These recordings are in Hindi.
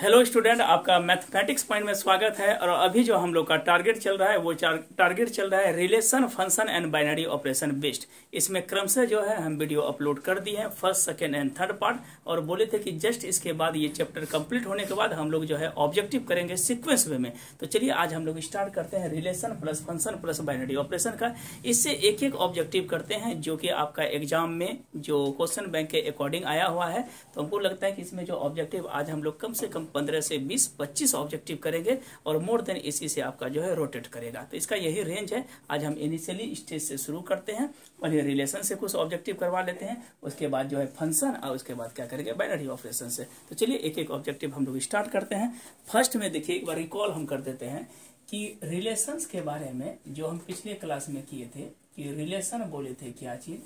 हेलो स्टूडेंट, आपका मैथमेटिक्स पॉइंट में स्वागत है। और अभी जो हम लोग का टारगेट चल रहा है वो टारगेट चल रहा है relation, function and binary operation based. इसमें क्रमशः जो है हम वीडियो अपलोड कर दिए हैं, first, second and third part, और बोले थे कि जस्ट इसके बाद ये चैप्टर कंप्लीट होने के बाद हम लोग जो है ऑब्जेक्टिव करेंगे सीक्वेंस वे में। तो चलिए आज हम लोग स्टार्ट करते हैं relation plus function plus binary operation का। इससे एक एक ऑब्जेक्टिव करते हैं जो कि आपका एग्जाम में जो क्वेश्चन बैंक के अकॉर्डिंग आया हुआ है। तो हमको लगता है कि इसमें जो ऑब्जेक्टिव आज हम लोग कम से कम 15 से 20-25 ऑब्जेक्टिव करेंगे और मोर देन इसी से आपका जो है रोटेट करेगा। तो इसका यही रेंज है। आज हम इनिशियली स्टेज से शुरू करते हैं, पहले रिलेशन से कुछ ऑब्जेक्टिव करवा लेते हैं, उसके बाद जो है फंक्शन, और उसके बाद क्या करेंगे बाइनरी ऑपरेशन से। तो चलिए एक एक ऑब्जेक्टिव हम लोग स्टार्ट करते हैं। फर्स्ट में देखिए, एक बार रिकॉल हम कर देते हैं कि रिलेशंस के बारे में जो हम पिछले क्लास में किए थे कि रिलेशन बोले थे क्या चीज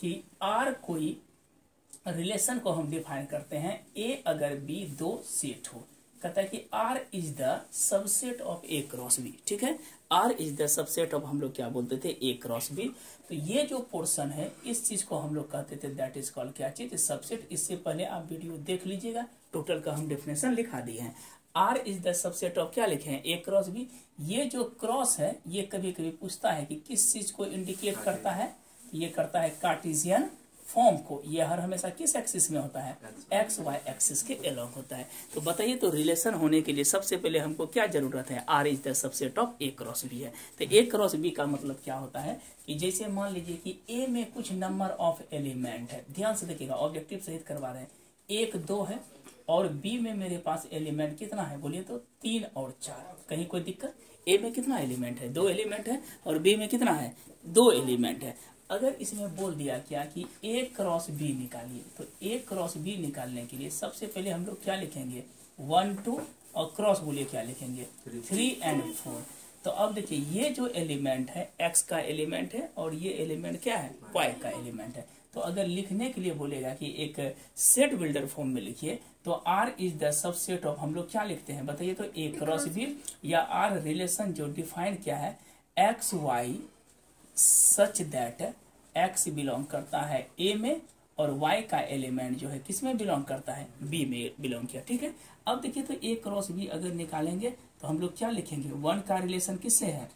कि आर कोई रिलेशन को हम डिफाइन करते हैं ए अगर बी दो सेट हो। कहता है कि R is the subset of A cross B. ठीक है, R is the subset of, हम लोग क्या बोलते थे, ए क्रॉस बी। तो ये जो पोर्शन है इस चीज को हम लोग कहते थे दैट इज कॉल्ड क्या चीज, सबसेट। इससे पहले आप वीडियो देख लीजिएगा, टोटल का हम डेफिनेशन लिखा दिए हैं। R is the subset of क्या लिखे हैं, ए क्रॉस बी। ये जो क्रॉस है ये कभी कभी पूछता है कि किस चीज को इंडिकेट करता है। ये करता है कार्टेशियन फॉर्म को। ये हर हमेशा किस एक्सिस में होता है, एक्स वाई एक्सिस के अलोंग होता है। तो बताइए, तो रिलेशन होने के लिए सबसे पहले हमको क्या जरूरत है, R is the subset of A cross B है। तो ए क्रॉस बी का मतलब क्या होता है कि जैसे मान लीजिए कि ए में कुछ नंबर ऑफ एलिमेंट है। ध्यान से देखिएगा, ऑब्जेक्टिव सहित करवा रहे हैं। 1, 2 है और बी में मेरे पास एलिमेंट कितना है, बोलिए तो 3 और 4। कहीं कोई दिक्कत? ए में कितना एलिमेंट है, 2 एलिमेंट है, और बी में कितना है, 2 एलिमेंट है। अगर इसमें बोल दिया क्या कि ए क्रॉस बी निकालिए, तो ए क्रॉस बी निकालने के लिए सबसे पहले हम लोग क्या लिखेंगे, 1, 2, और क्रॉस बोलिए क्या लिखेंगे, 3 एंड 4। तो अब देखिए, ये जो एलिमेंट है एक्स का एलिमेंट है और ये एलिमेंट क्या है, वाई का एलिमेंट है। तो अगर लिखने के लिए बोलेगा कि एक सेट बिल्डर फॉर्म में लिखिए, तो R is the subset of, हम लोग क्या लिखते हैं बताइए तो, ए क्रॉस बी, या आर रिलेशन जो डिफाइन क्या है, X Y such that X belong करता है ए में और वाई का एलिमेंट जो है किस में बिलोंग करता है, बी में बिलोंग किया। ठीक है, अब देखिए तो ए क्रॉस बी अगर निकालेंगे तो हम लोग क्या लिखेंगे, 1 का रिलेशन किससे है,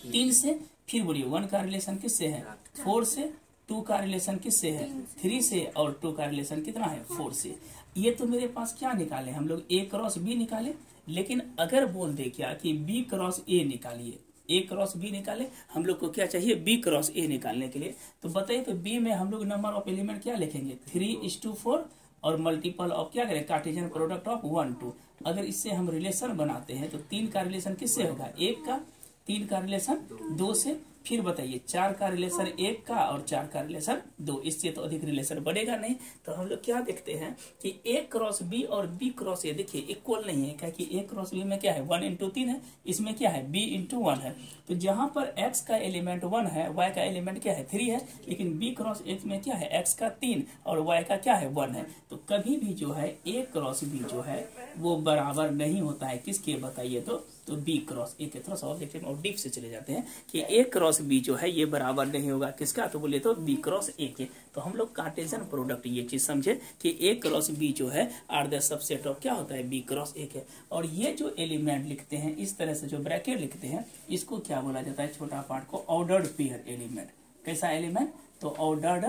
3 से, फिर बोलिए 1 का रिलेशन किससे है, 4 से, 2 का रिलेशन किससे है, 3 से, और 2 का रिलेशन कितना है, 4 से। ये तो मेरे पास क्या निकाले हम लोग, ए क्रॉस बी निकाले। लेकिन अगर बोल दे क्या कि बी क्रॉस ए निकालिए, ए क्रॉस बी निकाले, हम लोग को क्या चाहिए, बी क्रॉस ए निकालने के लिए। तो बताइए तो बी में हम लोग नंबर ऑफ एलिमेंट क्या लिखेंगे, 3:4, और मल्टीपल ऑफ क्या करें, कार्टेशियन प्रोडक्ट ऑफ 1, 2। अगर इससे हम रिलेशन बनाते हैं तो 3 का रिलेशन किससे होगा, 1 का, 3 का रिलेशन 2 से, फिर बताइए 4 का रिलेशन 1 का, और 4 का रिलेशन 2। इससे तो अधिक रिलेशन बनेगा नहीं। तो हम लोग क्या देखते हैं कि ए क्रॉस बी और बी क्रॉस ए देखिए इक्वल नहीं है, क्या कि ए क्रॉस बी में क्या है, 1 × 3 है, इसमें क्या है, b × 1 है। तो जहां पर x का एलिमेंट 1 है, y का एलिमेंट क्या है, 3 है, लेकिन b क्रॉस x में क्या है, x का 3 और y का क्या है, 1 है। तो कभी भी जो है ए क्रॉस बी जो है वो बराबर नहीं होता है किसके, बताइए तो बी क्रॉस ए के। थोड़ा सा ऑब्जेक्टिव और डीप से चले जाते हैं कि ए क्रॉस बी जो है ये बराबर नहीं होगा किसका, तो बोलिए तो बी क्रॉस ए के। तो हम लोग कार्टेशियन प्रोडक्ट ये चीज समझे कि ए क्रॉस बी जो है आर द सबसेट ऑफ क्या होता है, बी क्रॉस ए के। और ये जो एलिमेंट लिखते हैं इस तरह से, जो ब्रैकेट लिखते हैं, इसको क्या बोला जाता है, छोटा पार्ट को ऑर्डर्ड पेयर एलिमेंट। कैसा एलिमेंट, तो ऑर्डर्ड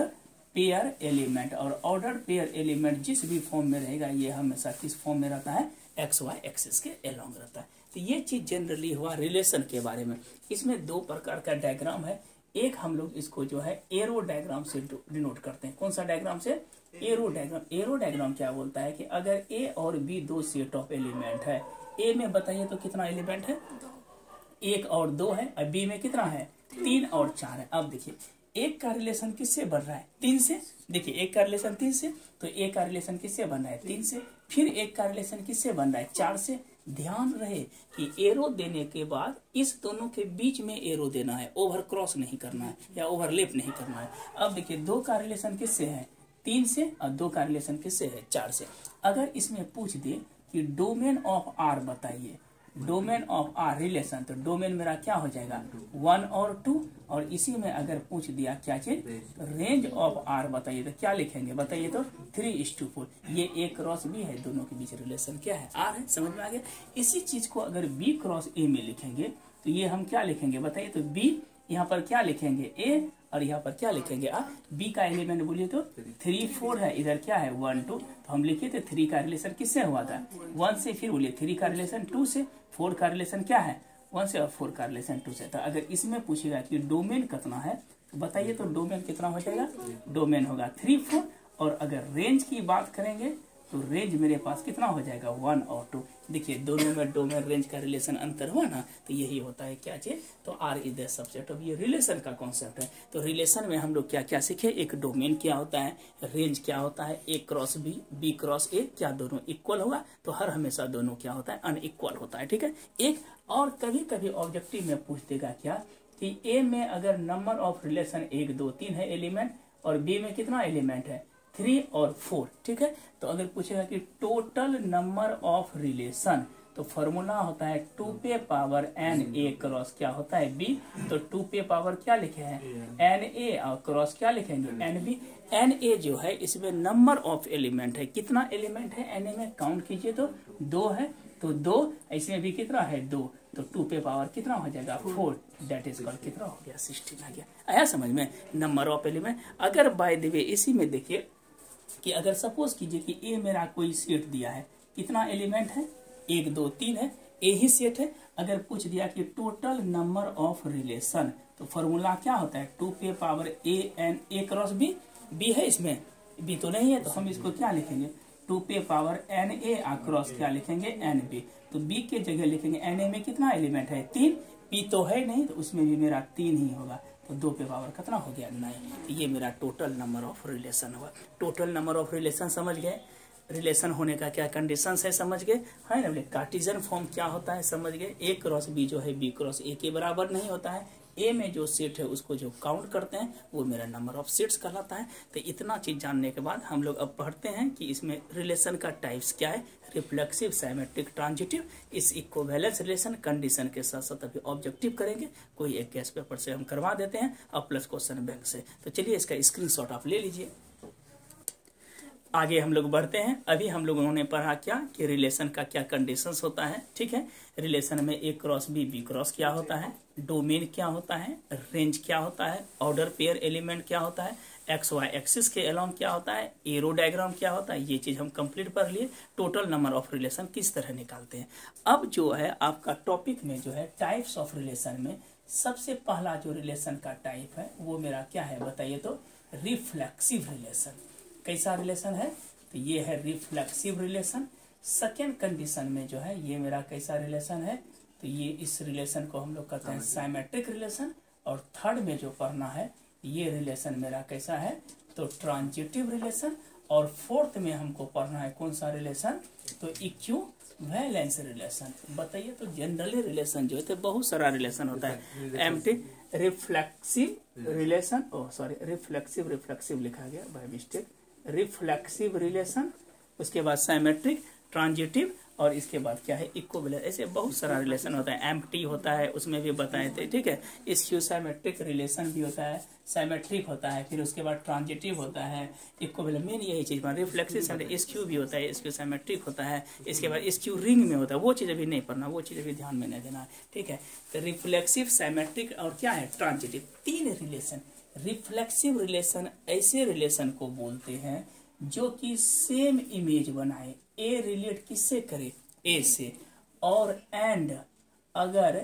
पेयर एलिमेंट। और ऑर्डर्ड पेयर एलिमेंट जिस भी फॉर्म में रहेगा ये हमेशा किस फॉर्म में रहता है, एक्स वाई एक्सिस के अलोंग रहता है। तो ये चीज जनरली हुआ रिलेशन के बारे में। इसमें 2 प्रकार का डायग्राम है। एक हम लोग इसको जो है एरो डायग्राम से डिनोट करते हैं। कौन सा डायग्राम से, एरो डायग्राम। एरो डायग्राम क्या बोलता है कि अगर ए और बी 2 सेट ऑफ एलिमेंट है, ए में बताइए तो कितना एलिमेंट है, 1 और 2 है, और बी में कितना है, 3 और 4 है। अब देखिए 1 का रिलेशन किससे बन रहा है, 3 से। देखिए 1 का रिलेशन 3 से, तो ए का रिलेशन किससे बन रहा है, 3 से। फिर 1 का रिलेशन किससे बन रहा है, 4 से। ध्यान रहे कि एरो देने के बाद इस दोनों के बीच में एरो देना है, ओवर क्रॉस नहीं करना है या ओवरलेप नहीं करना है। अब देखिए 2 का रिलेशन किससे है, 3 से, और 2 का रिलेशन किससे है, 4 से। अगर इसमें पूछ दे कि डोमेन ऑफ आर बताइए, डोमेन ऑफ आर रिलेशन, तो डोमेन मेरा क्या हो जाएगा 1 और 2, और इसी में अगर पूछ दिया क्या चीज रेंज ऑफ आर बताइए तो क्या लिखेंगे बताइए तो 3:4। ये A क्रॉस B है, दोनों के बीच रिलेशन क्या है आर है, समझ में आ गया। इसी चीज को अगर B क्रॉस A में लिखेंगे तो ये हम क्या लिखेंगे बताइए तो B यहाँ पर क्या लिखेंगे A और यहाँ पर क्या लिखेंगे आर। B का एलिमेंट बोलिए तो 3 4 है, इधर क्या है 1 2, तो हम लिखे थे 3 का रिलेशन किससे हुआ था 1 से, फिर बोलिए 3 का रिलेशन 2 से, 4 का रिलेशन क्या है 1 से, और 4 का रिलेशन 2 से। तो अगर इसमें पूछेगा कि डोमेन कितना है तो बताइए तो डोमेन कितना हो जाएगा, डोमेन होगा 3 4, और अगर रेंज की बात करेंगे तो रेंज मेरे पास कितना हो जाएगा 1 और 2। देखिए दोनों में डोमेन रेंज का रिलेशन अंतर हुआ ना, तो यही होता है क्या चीज, तो R is the subset of, ये रिलेशन का कॉन्सेप्ट है। तो रिलेशन में हम लोग क्या क्या सीखे, एक डोमेन क्या होता है, रेंज क्या होता है, A cross B, B cross A, क्या दोनों इक्वल होगा, तो हर हमेशा दोनों क्या होता है अनइक्वल होता है, ठीक है। एक और कभी कभी ऑब्जेक्टिव में पूछ देगा क्या कि A में अगर नंबर ऑफ रिलेशन 1 2 3 है एलिमेंट, और B में कितना एलिमेंट है 3 और 4, ठीक है। तो अगर पूछेगा कि टोटल नंबर ऑफ रिलेशन, तो फॉर्मूला होता है 2 पे पावर n A क्रॉस क्या होता है B, तो 2 पे पावर क्या लिखे हैं n A और क्रॉस क्या लिखेंगे n B। n A जो है इसमें नंबर ऑफ एलिमेंट है, कितना एलिमेंट है n A में काउंट कीजिए तो 2 है, तो 2 इसमें भी कितना है 2, तो 2 पे पावर कितना हो जाएगा 4, दैट इज कॉल्ड कितना हो गया 16 आ गया। आया समझ में नंबर ऑफ एलिमेंट। अगर बाय द वे इसी में देखिए कि अगर सपोज कीजिए कि A मेरा कोई सेट दिया है, कितना एलिमेंट है 1 2 3 है, A ही सेट है। अगर पूछ दिया कि टोटल नंबर ऑफ रिलेशन, तो फॉर्मूला क्या होता है 2 पे power A cross B, B है इसमें B तो नहीं है, तो हम इसको क्या लिखेंगे 2 पे पावर n A क्रॉस क्या लिखेंगे n B, तो B के जगह लिखेंगे n A में कितना एलिमेंट है 3, P तो है नहीं, तो उसमें भी मेरा 3 ही होगा, तो 2 पे पावर कितना हो गया 9। ये मेरा टोटल नंबर ऑफ रिलेशन हुआ। टोटल नंबर ऑफ रिलेशन समझ गए, रिलेशन होने का क्या कंडीशंस है समझ गए, है ना। कार्टेशियन फॉर्म क्या होता है समझ गए, A क्रॉस B जो है B क्रॉस A के बराबर नहीं होता है, A में जो सेट है उसको जो काउंट करते हैं वो मेरा नंबर ऑफ सेट्स कहलाता है। तो इतना चीज जानने के बाद हम लोग अब पढ़ते हैं कि इसमें रिलेशन का टाइप्स क्या है, रिफ्लेक्सिव, सिमेट्रिक, ट्रांजिटिव, इस इक्विवेलेंस रिलेशन कंडीशन के साथ साथ अभी ऑब्जेक्टिव करेंगे, कोई एक गैस पेपर से हम करवा देते हैं और प्लस क्वेश्चन बैंक से। तो चलिए इसका स्क्रीनशॉट आप ले लीजिए। आगे हम लोग बढ़ते हैं। अभी हम लोगों ने पढ़ा क्या कि रिलेशन का क्या कंडीशंस होता है, ठीक है। रिलेशन में A cross B, B cross क्या होता है, डोमेन क्या होता है, रेंज क्या होता है, ऑर्डर पेयर एलिमेंट क्या होता है, एक्स वाई एक्सिस के अलोंग क्या होता है, एरो डायग्राम क्या होता है, ये चीज हम कंप्लीट पढ़ लिए। टोटल नंबर ऑफ रिलेशन किस तरह निकालते हैं। अब जो है आपका टॉपिक में जो है टाइप्स ऑफ रिलेशन में सबसे पहला जो रिलेशन का टाइप है वो मेरा क्या है बताइए तो रिफ्लेक्सिव रिलेशन। कैसा रिलेशन है, तो ये है रिफ्लेक्सिव रिलेशन। सेकेंड कंडीशन में जो है ये मेरा कैसा रिलेशन है, तो ये इस रिलेशन को हम लोग कहते हैं सिमेट्रिक रिलेशन। और थर्ड में जो पढ़ना है ये रिलेशन मेरा कैसा है तो ट्रांजिटिव रिलेशन। और फोर्थ में हमको पढ़ना है कौन सा रिलेशन, तो इक्विवेलेंस रिलेशन। बताइए तो जनरली रिलेशन जो है तो बहुत सारा रिलेशन होता है। एम्प्टी रिफ्लेक्सिव रिलेशन, रिफ्लेक्सिव लिखा गया बाय मिस्टेक, रिफ्लेक्सिव रिलेशन, उसके बाद सिमेट्रिक, ट्रांजिटिव, और इसके बाद क्या है इक्विवेलेंस। ऐसे बहुत सारा रिलेशन होता है। एम्प्टी होता है उसमें भी बताए थे, ठीक है। स्क्यू सिमेट्रिक रिलेशन भी होता है, सिमेट्रिक होता है, फिर उसके बाद ट्रांजिटिव होता है, इक्विवेलेंस। मेन यही चीज रिफ्लेक्सिव स्क्यू भी होता है, स्क्यू सिमेट्रिक होता है, इसके बाद स्क्यू रिंग में होता है। वो चीज अभी नहीं पढ़ना, वो चीज अभी ध्यान में नहीं देना, ठीक है। तो रिफ्लेक्सिव, सिमेट्रिक और क्या है ट्रांजिटिव, 3 रिलेशन। रिफ्लेक्सिव रिलेशन ऐसे रिलेशन को बोलते हैं जो कि सेम इमेज बनाए। ए रिलेट किससे करे, ए से, और एंड अगर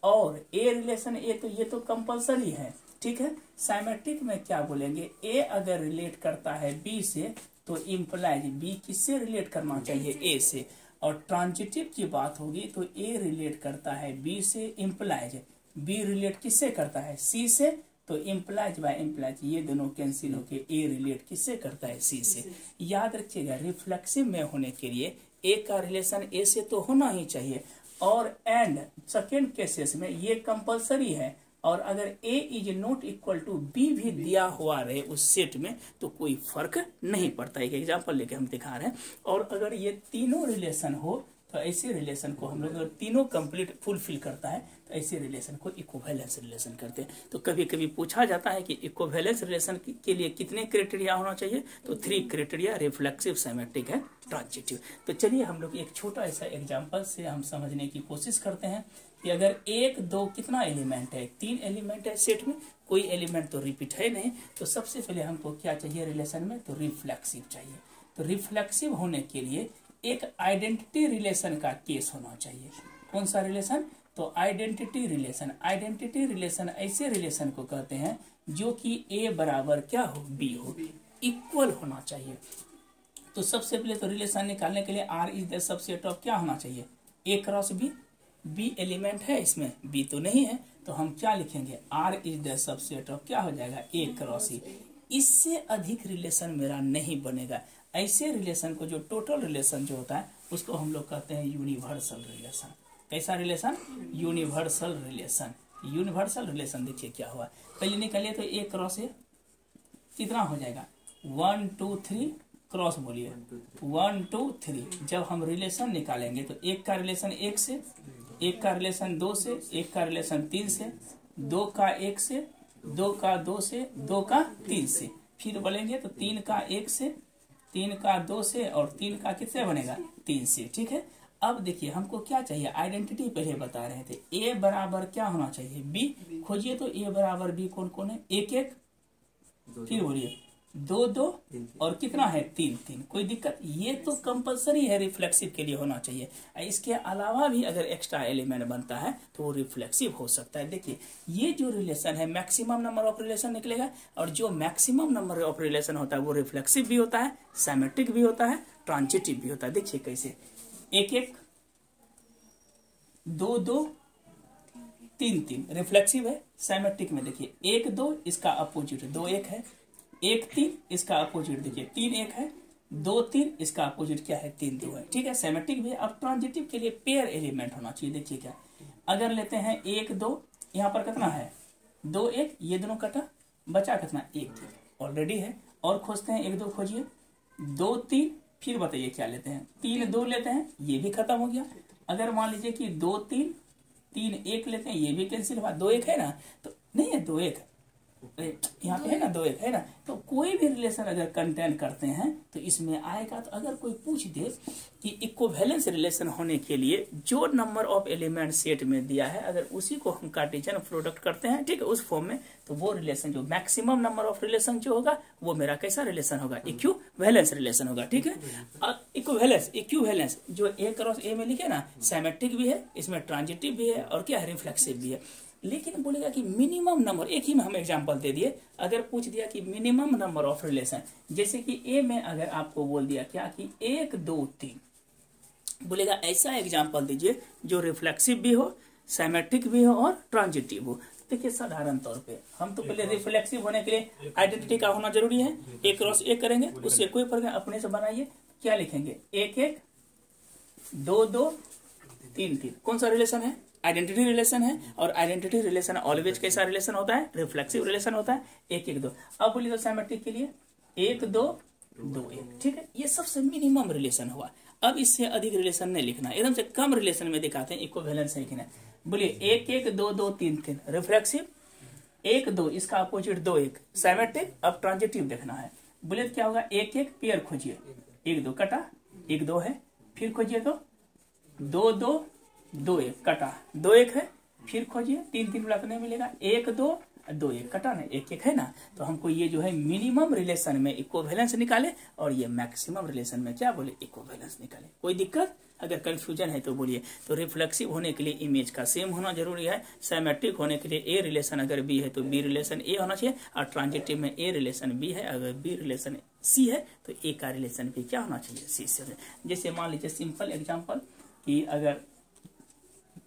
और ए रिलेशन ए, तो ये तो कंपलसरी है, ठीक है। सिमेट्रिक में क्या बोलेंगे, ए अगर रिलेट करता है बी से तो इम्प्लाइज बी किससे रिलेट करना चाहिए, ए से। और ट्रांजिटिव की बात होगी तो ए रिलेट करता है बी से, इम्प्लाइज बी रिलेट किससे करता है सी से, तो इम्प्लाइज बाय इम्प्लाइज ये दोनों कैंसिल होके ए रिलेट किससे करता है सी से। याद रखिएगा रिफ्लेक्सिव में होने के लिए ए का रिलेशन ए से तो होना ही चाहिए, और एंड सेकेंड केसेस में ये कंपलसरी है। और अगर A is not equal to B भी दिया हुआ रहे उस सेट में तो कोई फर्क नहीं पड़ता है। एक एग्जाम्पल लेके हम दिखा रहे हैं। और अगर ये तीनों रिलेशन हो तो ऐसे रिलेशन को हम लोग अगर तीनों कंप्लीट फुलफिल करता है तो ऐसे रिलेशन को इक्विवेलेंस रिलेशन करते हैं। तो कभी कभी पूछा जाता है कि इक्विवेलेंस रिलेशन के लिए कितने क्राइटेरिया होना चाहिए, तो 3 क्राइटेरिया, रिफ्लेक्सिव, सिमेट्रिक है, ट्रांजिटिव। तो चलिए हम लोग एक छोटा ऐसा एग्जाम्पल से हम समझने की कोशिश करते हैं कि अगर 1 2 कितना एलिमेंट है, 3 एलिमेंट है सेट में, कोई एलिमेंट तो रिपीट है नहीं, तो सबसे पहले हमको क्या चाहिए रिलेशन में, तो रिफ्लेक्सिव चाहिए। तो रिफ्लेक्सिव होने के लिए एक आइडेंटिटी रिलेशन का केस होना चाहिए। कौन सा रिलेशन, तो आइडेंटिटी रिलेशन। आइडेंटिटी रिलेशन ऐसे रिलेशन को कहते हैं जो कि ए बराबर क्या हो, बी हो, इक्वल होना चाहिए। तो सबसे पहले तो रिलेशन निकालने के लिए R is the subset of क्या होना चाहिए, A cross B. B element है इसमें, बी तो नहीं है, तो हम क्या लिखेंगे, R is the subset of क्या हो जाएगा, ए क्रॉस ई। इससे अधिक रिलेशन मेरा नहीं बनेगा। ऐसे रिलेशन को, जो टोटल रिलेशन जो होता है, उसको हम लोग कहते हैं यूनिवर्सल रिलेशन। कैसा relation, universal relation. Universal relation देखिए क्या हुआ, पहले निकालिए तो ए क्रॉस ए कितना हो जाएगा, 1 2 3 क्रॉस बोलिए 1 2 3। जब हम रिलेशन निकालेंगे तो एक का रिलेशन 1 से, एक का रिलेशन 2 से, एक का रिलेशन 3 से, 2 का 1 से, 2 का 2 से, 2 का 3 से, फिर बोलेंगे तो 3 का 1 से, 3 का 2 से, और 3 का कितने बनेगा, 3 से। ठीक है, अब देखिए हमको क्या चाहिए, आइडेंटिटी पहले बता रहे थे, ए बराबर क्या होना चाहिए, बी। खोजिए तो ए बराबर बी कौन कौन है, 1 1, फिर बोलिए 2 2, और कितना है 3 3। कोई दिक्कत, ये तो कंपलसरी है, रिफ्लेक्सिव के लिए होना चाहिए। इसके अलावा भी अगर एक्स्ट्रा एलिमेंट बनता है तो वो रिफ्लेक्सिव हो सकता है। देखिए ये जो रिलेशन है मैक्सिमम नंबर ऑफ रिलेशन निकलेगा, और जो मैक्सिमम नंबर ऑफ रिलेशन होता है वो रिफ्लेक्सिव भी होता है, सिमेट्रिक भी होता है, ट्रांजिटिव भी होता है। देखिए कैसे, 1 1 2 2 3 3 रिफ्लेक्सिव है। सिमेट्रिक में देखिए 1 2 इसका अपोजिट 2 1 है, 1 3 इसका अपोजिट देखिए 3 1 है, 2 3 इसका अपोजिट क्या है, 3 2 है। ठीक है, सिमेट्रिक भी है। अब ट्रांजिटिव के लिए पेयर एलिमेंट होना चाहिए। देखिए क्या, अगर लेते हैं 1 2, यहाँ पर कितना है 2 1, ये दोनों कटा, बचा कितना 1 3 ऑलरेडी है। और खोजते हैं 1 2 खोजिए, 2 3, फिर बताइए क्या लेते हैं, 3 2 लेते हैं, ये भी खत्म हो गया। अगर मान लीजिए कि 2 3 3 1 लेते हैं, ये भी कैंसिल हुआ, 2 1 है ना, तो नहीं है 2 1 यहाँ पे है ना, 2 1 है ना। तो कोई भी रिलेशन अगर कंटेन करते हैं तो इसमें आएगा। तो अगर कोई पूछ दे कि इक्विवेलेंस रिलेशन होने के लिए जो नंबर ऑफ एलिमेंट सेट में दिया है, अगर उसी को हम कार्टेशियन प्रोडक्ट करते हैं, ठीक है, उस फॉर्म में, तो वो रिलेशन जो मैक्सिमम नंबर ऑफ रिलेशन जो होगा वो मेरा कैसा रिलेशन होगा, इक्विवेलेंस रिलेशन होगा। ठीक है, इक्विवेलेंस जो ए क्रॉस ए में लिखे ना, सिमेट्रिक भी है, इसमें ट्रांजिटिव भी है, और क्या है, रिफ्लेक्सिव भी है। लेकिन बोलेगा कि मिनिमम नंबर, एक ही में हम एग्जांपल दे दिए, अगर पूछ दिया कि मिनिमम नंबर ऑफ रिलेशन, जैसे कि ए में अगर आपको बोल दिया क्या कि 1 2 3, बोलेगा ऐसा एग्जांपल दीजिए जो रिफ्लेक्सिव भी हो, सिमेट्रिक भी हो और ट्रांजिटिव हो। देखिए साधारण तौर पे हम तो पहले रिफ्लेक्सिव होने के लिए आइडेंटिटी का होना जरूरी है, ए क्रॉस ए करेंगे, उससे कोई फर्क नहीं, अपने से बनाइए। क्या लिखेंगे, 1 1 2 2 3 3, कौन सा रिलेशन है, आइडेंटिटी रिलेशन है। और आइडेंटिटी रिलेशन ऑलवेज कैसा रिलेशन होता है, रिफ्लेक्सिव रिलेशन होता है, 1 1 2। अब बोलिए तो सिमेट्रिक के लिए 1 2 2 1। ठीक है, ये सबसे मिनिमम रिलेशन हुआ। अब इससे अधिक रिलेशन नहीं लिखना, एकदम से कम रिलेशन में दिखाते हैं, इक्विवेलेंस है कि नहीं। बोलिए 1 1 2 2 3 3 रिफ्लेक्सिव, 1 2 इसका अपोजिट 2 1 सिमेट्रिक। अब ट्रांजिटिव देखना है, बोलिए तो क्या होगा, 1 1 पेयर खोजिए, 1 2 कटा, 1 2 है, फिर खोजिए तो 2 2 2 1 कटा, 2 1 है, फिर खोजिए 3 3 बुला तो नहीं मिलेगा, 1 2 2 1 कटा ना, 1 1 है ना। तो हमको ये जो है मिनिमम रिलेशन में इक्विवेलेंस निकाले, और ये मैक्सिमम रिलेशन में क्या बोले, इक्विवेलेंस निकाले। कोई दिक्कत, अगर कंफ्यूजन है तो बोलिए। तो रिफ्लेक्सिव होने के लिए इमेज का सेम होना जरूरी है, सिमेट्रिक होने के लिए ए रिलेशन अगर बी है तो बी रिलेशन ए होना चाहिए, और ट्रांजिटिव में ए रिलेशन बी है, अगर बी रिलेशन सी है तो ए का रिलेशन भी क्या होना चाहिए, सी से। जैसे मान लीजिए सिंपल एग्जाम्पल कि अगर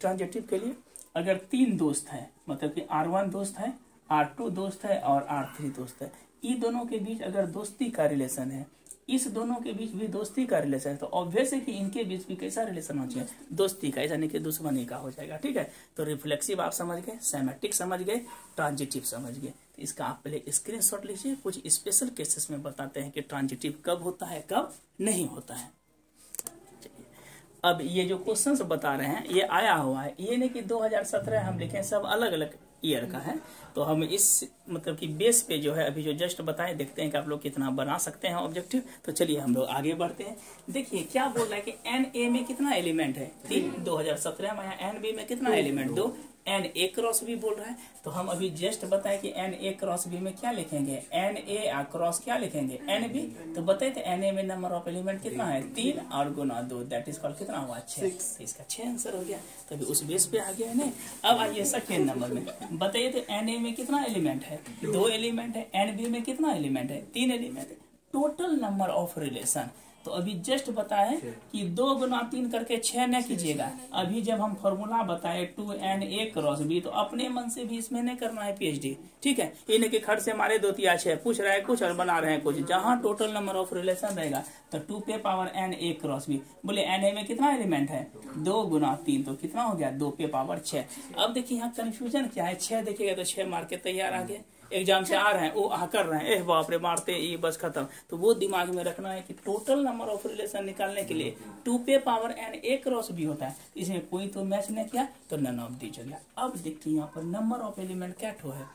ट्रांजिटिव के लिए अगर 3 दोस्त हैं, मतलब कि R1 दोस्त है, R2 दोस्त है और R3 दोस्त है, इन दोनों के बीच अगर दोस्ती का रिलेशन है, इस दोनों के बीच भी दोस्ती का रिलेशन है, तो ऑब्वियस है कि इनके बीच भी कैसा रिलेशन होना चाहिए, दोस्ती का, ऐसा नहीं कि दुश्मनी का हो जाएगा। ठीक है, तो रिफ्लेक्सिव आप समझ गए, सिमेट्रिक समझ गए, ट्रांजिटिव समझ गए। तो इसका आप पहले स्क्रीनशॉट लीजिए। कुछ स्पेशल केसेस में बताते हैं कि ट्रांजिटिव कब होता है, कब नहीं होता है। अब ये जो क्वेश्चंस बता रहे हैं ये आया हुआ है, ये नहीं कि 2017 हम लिखें, सब अलग अलग ईयर का है। तो हम इस मतलब कि बेस पे जो है अभी जो जस्ट बताए, देखते हैं कि आप लोग कितना बना सकते हैं ऑब्जेक्टिव। तो चलिए हम लोग आगे बढ़ते हैं। देखिए क्या बोल रहा है कि एन ए में कितना एलिमेंट है 3, 2017 में। एन बी में कितना element 2, n A cross B बोल रहा है। तो हम अभी जस्ट बताए कि एन ए क्रॉस बी में क्या लिखेंगे, एन ए क्रॉस क्या लिखेंगे एन बी। तो बताए थे एन ए में नंबर ऑफ एलिमेंट कितना है 3 और गुना 2, दैट इज कॉल्ड कितना हुआ 6। इसका 6 आंसर हो गया। तो अभी उस बेस पे आ गया है। अब आइए सेकेंड नंबर में, बताइए तो एन ए में कितना एलिमेंट है 2 एलिमेंट है, एन बी में कितना एलिमेंट है 3 एलिमेंट है। टोटल नंबर ऑफ रिलेशन तो अभी जस्ट बताए कि 2 गुना 3 करके 6 न कीजिएगा। अभी जब हम फॉर्मूला बताए 2na क्रॉस बी, तो अपने मन से भी इसमें नहीं करना है पीएचडी, ठीक है। ये नहीं कि खट से मारे 2 तिया 6, पूछ रहा है कुछ और बना रहे हैं कुछ। जहां टोटल नंबर ऑफ रिलेशन रहेगा तो 2 पे पावर na क्रॉस बी। बोले na में कितना एलिमेंट है 2 गुना 3, तो कितना हो गया 2 पे पावर 6। अब देखिए यहाँ कंफ्यूजन क्या है, 6 देखिएगा तो 6 मार के तैयार आ गए। एग्जाम से आ रहे हैं वो कर रहे हैं, बाप रे मारते ये बस खत्म। तो वो दिमाग में रखना है कि टोटल नंबर ऑफ रिलेशन निकालने के लिए 2 पे पावर na क्रॉस भी होता है। इसमें कोई तो मैच नहीं किया तो नन ऑफ दी चल गया। अब देखिए यहाँ पर नंबर ऑफ एलिमेंट क्या ठो है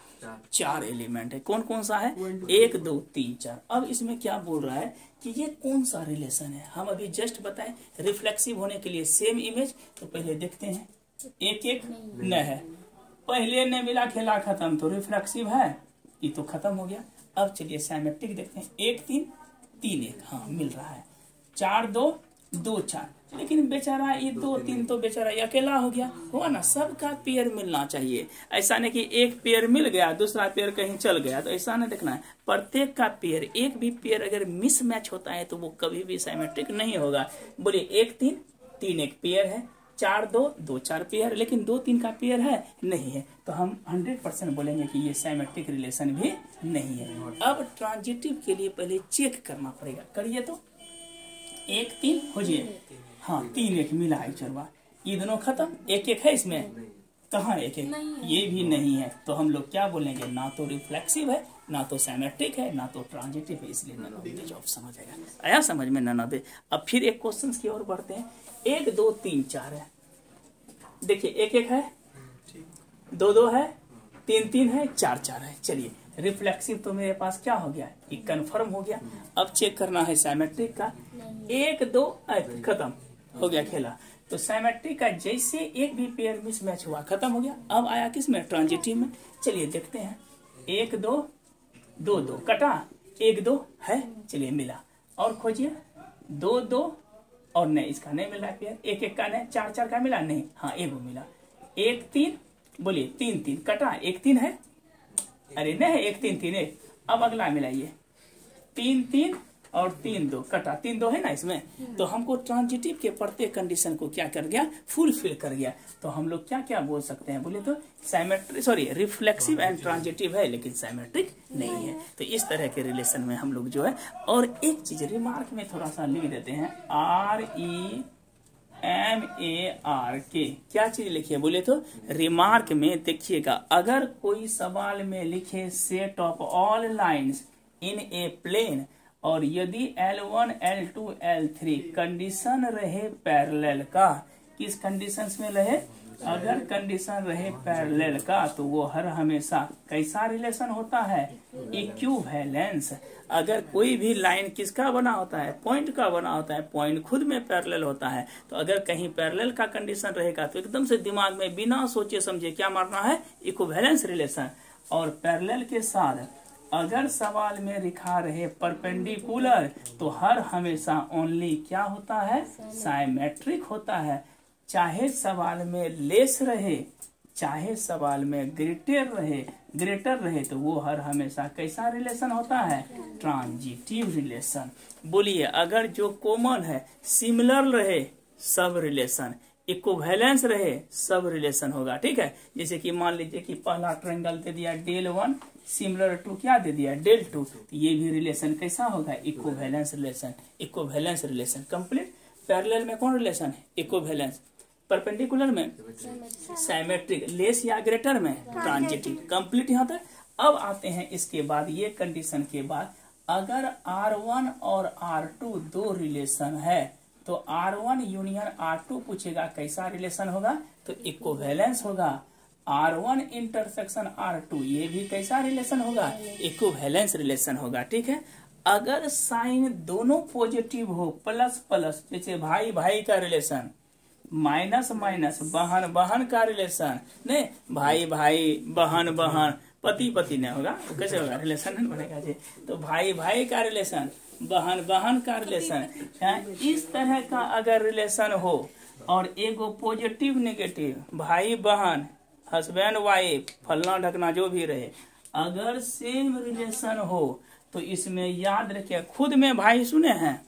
4 एलिमेंट है। कौन कौन सा है 1 2 3 4। अब इसमें क्या बोल रहा है कि ये कौन सा रिलेशन है। हम अभी जस्ट बताए रिफ्लेक्सिव होने के लिए सेम इमेज। तो पहले देखते हैं 1 1 न है, पहले ने मिला खेला खत्म, तो रिफ्लेक्सिव है ये तो खत्म हो गया। अब चलिए सिमेट्रिक देखते हैं 1 3 3 1, हाँ मिल रहा है। 4 2 2 4, लेकिन बेचारा ये 2 3 तो बेचारा ये अकेला हो गया। हुआ ना, सबका पेयर मिलना चाहिए। ऐसा नहीं कि एक पेयर मिल गया दूसरा पेयर कहीं चल गया, तो ऐसा नहीं देखना है। प्रत्येक का पेयर, एक भी पेयर अगर मिसमैच होता है तो वो कभी भी सिमेट्रिक नहीं होगा। बोलिए 1 3 3 एक पेयर है, 4 2 2 4 पेयर, लेकिन 2 3 का पेयर है नहीं है। तो हम 100% बोलेंगे कि ये सिमेट्रिक रिलेशन भी नहीं है। अब ट्रांजिटिव के लिए पहले चेक करना पड़ेगा, करिए तो 1 3 हो जाए, हाँ 3 1 मिला है चलवा, ये दोनों खत्म। 1 1 है इसमें, कहाँ 1 1, ये भी नहीं है। तो हम लोग क्या बोलेंगे, ना तो रिफ्लेक्सिव है, ना तो सिमेट्रिक है, ना तो ट्रांजिटिव है, इसलिए नन ऑफ द जॉब। समझ आया समझ में नन ऑफ द। अब फिर एक क्वेश्चन की ओर बढ़ते हैं। 1 2 3 4 है, देखिए 1 1 है, 2 2 है, 3 3 है, 4 4 है। चलिए रिफ्लेक्सिव तो मेरे पास क्या हो गया, ये कंफर्म हो गया। अब चेक करना है सिमेट्रिक का। 1 2 खत्म हो गया खेला। तो सिमेट्रिक का जैसे एक भी पेयर मिसमैच हुआ खत्म हो गया। अब आया किस में, ट्रांजिटिव में। चलिए देखते हैं 1 2 2 2 कटा, 1 2 है, चलिए मिला। और खोजिए 2 2 और नहीं, इसका नहीं मिला पेयर। 1 1 का नहीं, 4 4 का मिला नहीं, हाँ एगो मिला। 1 3, बोलिए 3 3 कटा, 1 3 है, अरे नहीं 1 3 3 1। अब अगला मिलाइए 3 3 और 3 2 कटा, 3 2 है ना इसमें। तो हमको ट्रांजिटिव के प्रत्येक कंडीशन को क्या कर गया, फुलफिल कर गया। तो हम लोग क्या क्या बोल सकते हैं, बोले तो symmetric, sorry reflexive and transitive है लेकिन सिमेट्रिक नहीं है। तो इस तरह के रिलेशन में हम लोग जो है, और एक चीज रिमार्क में थोड़ा सा लिख देते हैं, REMARK, क्या चीज लिखिए, बोले तो रिमार्क में देखिएगा, अगर कोई सवाल में लिखे set of all lines in a plane, और यदि L1 L2 L3 कंडीशन रहे पैरेलल का, किस कंडीशंस में रहे, अगर कंडीशन रहे पैरेलल का, तो वो हर हमेशा कैसा रिलेशन होता है, इक्विवेलेंस। अगर कोई भी लाइन किसका बना होता है, पॉइंट का बना होता है, पॉइंट खुद में पैरेलल होता है। तो अगर कहीं पैरेलल का कंडीशन रहेगा तो एकदम से दिमाग में बिना सोचे समझे क्या मारना है, इक्विवेलेंस रिलेशन। और पैरेलल के साथ अगर सवाल में लिखा रहे परपेंडिकुलर, तो हर हमेशा ओनली क्या होता है, सिमेट्रिक होता है। चाहे सवाल में लेस रहे, चाहे सवाल में ग्रेटर रहे, तो वो हर हमेशा कैसा रिलेशन होता है, ट्रांजिटिव रिलेशन। बोलिए अगर जो कॉमन है सिमिलर रहे सब रिलेशन, इक्विवेलेंस रहे सब रिलेशन होगा, ठीक है। जैसे कि मान लीजिए कि पहला ट्रायंगल दे दिया del 1 सिमिलर टू क्या दे दिया del 2, तो ये भी रिलेशन कैसा होगा, equivalence relation. Equivalence relation complete. Parallel में कौन रिलेशन है, इक्विवेलेंस। परपेंडिकुलर में सिमेट्रिक, लेस या ग्रेटर में ट्रांजिटिव, कंप्लीट यहाँ तक। अब आते हैं इसके बाद, ये कंडीशन के बाद, अगर R1 और R2 दो रिलेशन है, तो तो R1 यूनियन R2 पूछेगा कैसा रिलेशन होगा, तो इक्विवेलेंस होगा। R1 इंटरसेक्शन R2 ये भी कैसा रिलेशन होगा, इक्विवेलेंस रिलेशन होगा। ठीक है, अगर साइन दोनों पॉजिटिव हो, प्लस प्लस, जैसे भाई भाई का रिलेशन, माइनस माइनस, बहन बहन का रिलेशन, नहीं भाई भाई बहन बहन, पति पति नहीं होगा, तो कैसे होगा, रिलेशन नहीं बनेगा जी। तो भाई भाई का रिलेशन, बहन बहन का रिलेशन, इस तरह का अगर रिलेशन हो और एगो पॉजिटिव नेगेटिव, भाई बहन, हस्बैंड वाइफ, फलना ढकना जो भी रहे, अगर सेम रिलेशन हो तो इसमें याद रखिए, खुद में भाई सुने हैं,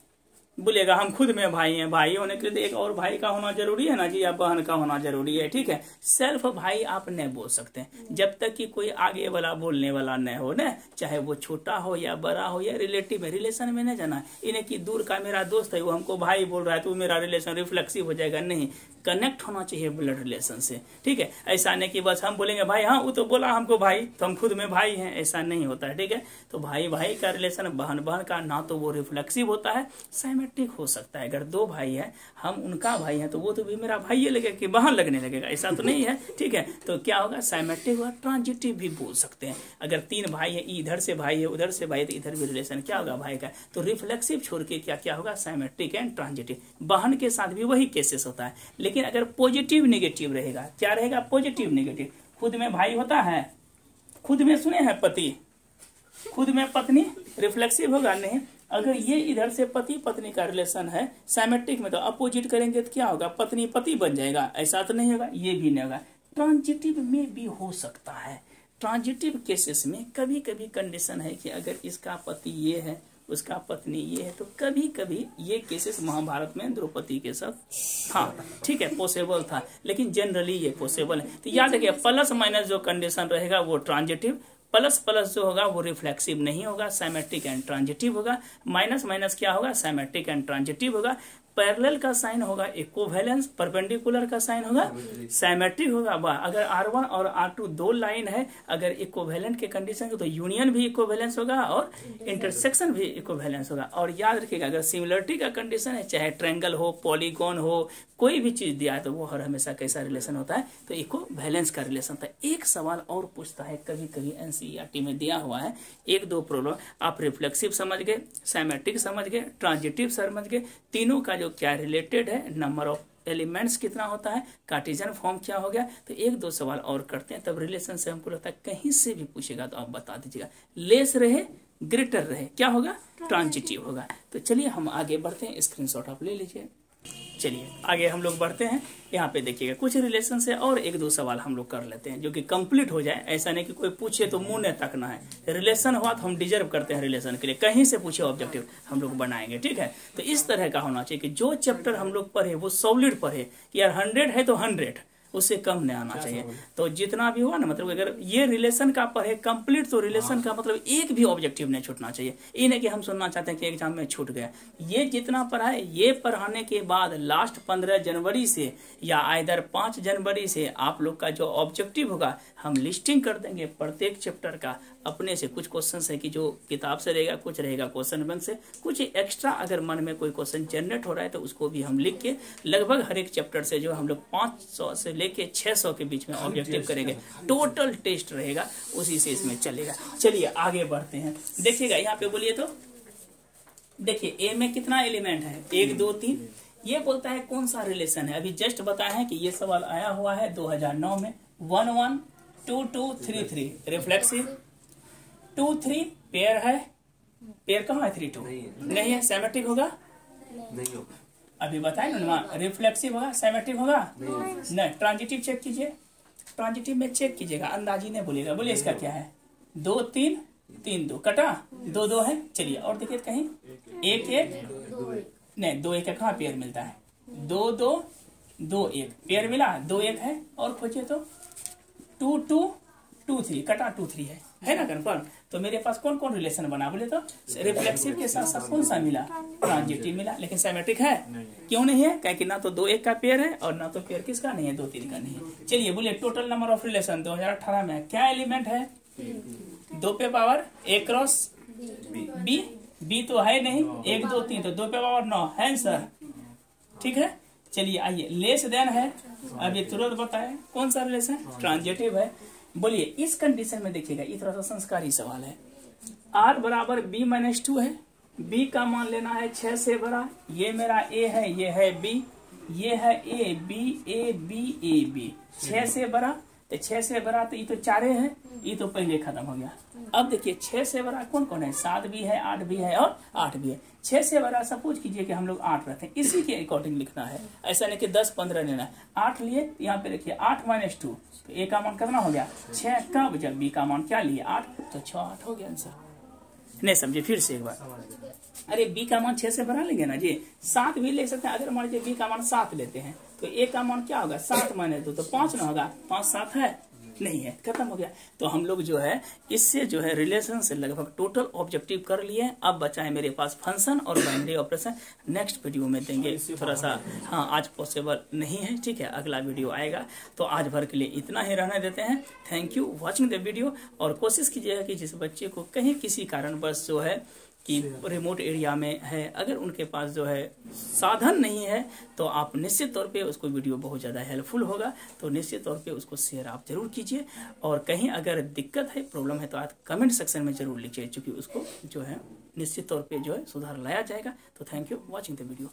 बोलेगा हम खुद में भाई हैं, भाई होने के लिए एक और भाई का होना जरूरी है ना जी, या बहन का होना जरूरी है। ठीक है, सेल्फ भाई आप नहीं बोल सकते जब तक कि कोई आगे वाला बोलने वाला नहीं हो ना, चाहे वो छोटा हो या बड़ा हो या रिलेटिव है, रिलेशन में नहीं जाना। इन्हें कि दूर का मेरा दोस्त है वो हमको भाई बोल रहा है तो मेरा रिलेशन रिफ्लेक्सिव हो जाएगा, नहीं, कनेक्ट होना चाहिए ब्लड रिलेशन से। ठीक है, ऐसा नहीं कि बस हम बोलेंगे भाई, हाँ वो तो बोला हमको भाई तो हम खुद में भाई हैं, ऐसा नहीं होता है। ठीक है, तो भाई भाई का रिलेशन, बहन बहन का, ना तो वो रिफ्लेक्सिव होता है, साइमेट्रिक हो सकता है। अगर दो भाई है, हम उनका भाई है, तो वो तो भी मेरा भाई ये लगेगा कि बहन लगने लगेगा, ऐसा तो नहीं है। ठीक है, तो क्या होगा, साइमेट्रिक होगा, ट्रांजिटिव भी बोल सकते हैं। अगर तीन भाई है, इधर से भाई है उधर से भाई है, तो इधर भी रिलेशन क्या होगा, भाई का। तो रिफ्लेक्सिव छोड़ के क्या क्या होगा, साइमेट्रिक एंड ट्रांजिटिव। बहन के साथ भी वही केसेस होता है, लेकिन अगर पॉजिटिव नेगेटिव रहेगा, क्या रहेगा, पॉजिटिव नेगेटिव। खुद में भाई होता है, खुद में सुने हैं पति, खुद में पत्नी, रिफ्लेक्सिव होगा नहीं। अगर ये इधर से पति पत्नी का रिलेशन है साइमेट्रिक में, तो अपोजिट करेंगे तो क्या होगा, पत्नी पति बन जाएगा, ऐसा तो नहीं होगा, ये भी नहीं होगा। ट्रांजिटिव में भी हो सकता है। ट्रांजिटिव केसेस में कभी कभी कंडीशन है कि अगर इसका पति ये है, उसका पत्नी ये है, तो कभी कभी ये केसेस महाभारत में द्रौपदी के साथ था। ठीक है, पॉसिबल था, लेकिन जनरली ये पॉसिबल है। तो याद रखिए, प्लस माइनस जो कंडीशन रहेगा वो ट्रांजिटिव, प्लस प्लस जो होगा वो रिफ्लेक्सिव नहीं होगा, साइमेट्रिक एंड ट्रांजिटिव होगा। माइनस माइनस क्या होगा, साइमेट्रिक एंड ट्रांजिटिव होगा। पैरेलल का साइन होगा इक्विवेलेंस, परपेंडिकुलर का साइन होगा साइमेट्रिक होगा। अगर R1 और R2 दो लाइन है, अगर इक्विवेलेंट के कंडीशन है तो यूनियन भी इक्विवेलेंस होगा और इंटरसेक्शन भी इक्विवेलेंस होगा। और याद रखिएगा, अगर सिमिलरिटी का कंडीशन है, चाहे ट्रायंगल हो, पॉलीगॉन हो, कोई भी चीज दिया है, तो वो हर हमेशा कैसा रिलेशन होता है, तो इक्विवेलेंस का रिलेशन होता है। एक सवाल और पूछता है, कभी कभी एनसीईआरटी में दिया हुआ है, एक दो प्रॉब्लम, आप रिफ्लेक्सिव समझ गए, साइमेट्रिक समझ गए, ट्रांजिटिव समझ गए, तीनों का जो क्या रिलेटेड है, नंबर ऑफ एलिमेंट्स कितना होता है, कार्टेशियन फॉर्म क्या हो गया, तो एक दो सवाल और करते हैं, तब रिलेशन से हमको लगता है कहीं से भी पूछेगा तो आप बता दीजिएगा। लेस रहे ग्रेटर रहे, क्या होगा, ट्रांजिटिव होगा। तो चलिए हम आगे बढ़ते हैं, स्क्रीनशॉट आप ले लीजिए। चलिए आगे हम लोग बढ़ते हैं। यहाँ पे देखिएगा, कुछ रिलेशन से और एक दो सवाल हम लोग कर लेते हैं जो कि कंप्लीट हो जाए। ऐसा नहीं कि कोई पूछे तो मुंह नहीं तकना है, रिलेशन हुआ तो हम डिजर्व करते हैं रिलेशन के लिए, कहीं से पूछे ऑब्जेक्टिव हम लोग बनाएंगे। ठीक है, तो इस तरह का होना चाहिए कि जो चैप्टर हम लोग पढ़े वो सॉलिड पढ़े, यार 100 है तो 100, उससे कम नहीं आना चाहिए। तो जितना भी हुआ ना, मतलब अगर ये रिलेशन का पढ़े कंप्लीट, तो रिलेशन का मतलब एक भी ऑब्जेक्टिव नहीं छूटना चाहिए। ये नहीं कि हम सुनना चाहते हैं कि एग्जाम में छूट गया। ये जितना पढ़ा है, ये पढ़ाने के बाद लास्ट 15 जनवरी से या आइदर 5 जनवरी से आप लोग का जो ऑब्जेक्टिव होगा, हम लिस्टिंग कर देंगे प्रत्येक चैप्टर का। अपने से कुछ क्वेश्चन है कि जो किताब से रहेगा, कुछ रहेगा क्वेश्चन बैंक से, कुछ एक्स्ट्रा अगर मन में कोई क्वेश्चन जनरेट हो रहा है तो उसको भी हम लिख के लगभग हर एक चैप्टर से जो हम लोग 500 से लेके 600 के बीच में ऑब्जेक्टिव करेंगे। टोटल टेस्ट रहेगा, उसी से इसमें चलेगा। चलिए आगे बढ़ते हैं। देखिएगा यहाँ पे, बोलिए तो देखिए, ए में कितना एलिमेंट है, 1 2 3। ये बोलता है कौन सा रिलेशन है। अभी जस्ट बताया है कि ये सवाल आया हुआ है 2009 में। 1 1 2 2 3 3 रिफ्लेक्सिव, 2 3 पेयर है, पेयर कहाँ है, 3 2 नहीं है, सिमेट्रिक होगा नहीं होगा। अभी बताए ना, रिफ्लेक्सिव होगा, सिमेट्रिक होगा नहीं। ट्रांजिटिव चेक कीजिए, ट्रांजिटिव में चेक कीजिएगा, अंदाजी नहीं बोलिएगा। बोलिए इसका क्या है, 2 3 3 2 कटा, 2 2 है। चलिए और देखिए कहीं 1 1 नहीं, 2 1 कहाँ पेयर मिलता है, 2 2 2 1 पेयर मिला, 2 1 है। और खोजिए तो 2 2 2 3 कटा, 2 3 है ना कंफर्म। तो मेरे पास कौन कौन रिलेशन बना, बोले तो रिफ्लेक्सिव के साथ साथ कौन सा मिला, ट्रांजिटिव मिला। लेकिन सिमेट्रिक है क्यों नहीं है, क्योंकि ना तो 2 1 का पेयर है और ना तो पेयर किसका नहीं है, 2 3 का नहीं है। चलिए बोलिए, टोटल नंबर ऑफ रिलेशन 2018 में क्या एलिमेंट है, 2 पे power A cross B, B तो है नहीं, 1 2 3 तो 2 पे पावर 9 है आंसर। ठीक है। चलिए आइए, लेस देन है, अभी तुरंत बताए कौन सा रिलेशन, ट्रांजिटिव है। बोलिए इस कंडीशन में देखिएगा, ये थोड़ा सा संस्कारी सवाल है। r बराबर b-2 है, b का मान लेना है 6 से बड़ा, ये मेरा a है, ये है b, ये है a b 6 से बड़ा, तो 6 से बड़ा तो ये तो 4 है, ये तो पहले खत्म हो गया। अब देखिए 6 से बड़ा कौन कौन है, 7 भी है, 8 भी है और 8 भी है। 6 से बड़ा सपोज कीजिए कि हम लोग 8 रखते हैं, इसी के अकॉर्डिंग लिखना है, ऐसा नहीं कि 10-15 लेना है। 8 लिए, यहाँ पे देखिए 8 - 2, तो a का मान कितना हो गया 6, कब जब b का मान क्या लिए 8, तो 6-8 हो गया आंसर। नहीं समझे, फिर से एक बार, अरे b का मान 6 से बड़ा लेंगे ना जी, 7 भी ले सकते हैं। अगर मान लीजिए b का मान 7 लेते हैं तो a का मान क्या होगा 7 - 2, तो 5 ना होगा, 5-7 है नहीं है, खत्म हो गया। तो हम लोग जो है इससे जो है रिलेशन से लगभग टोटल ऑब्जेक्टिव कर लिए। अब बचा है मेरे पास फंक्शन और बाइनरी ऑपरेशन, नेक्स्ट वीडियो में देंगे। थोड़ा सा हाँ आज पॉसिबल नहीं है, ठीक है, अगला वीडियो आएगा। तो आज भर के लिए इतना ही रहने देते हैं। Thank you watching the video. और कोशिश कीजिएगा कि जिस बच्चे को कहीं किसी कारणवश जो है कि रिमोट एरिया में है, अगर उनके पास जो है साधन नहीं है, तो आप निश्चित तौर पे उसको वीडियो बहुत ज़्यादा हेल्पफुल होगा। तो निश्चित तौर पे उसको शेयर आप जरूर कीजिए। और कहीं अगर दिक्कत है, प्रॉब्लम है, तो आप कमेंट सेक्शन में जरूर लिखिए, क्योंकि उसको जो है निश्चित तौर पे जो है सुधार लाया जाएगा। तो thank you watching the video.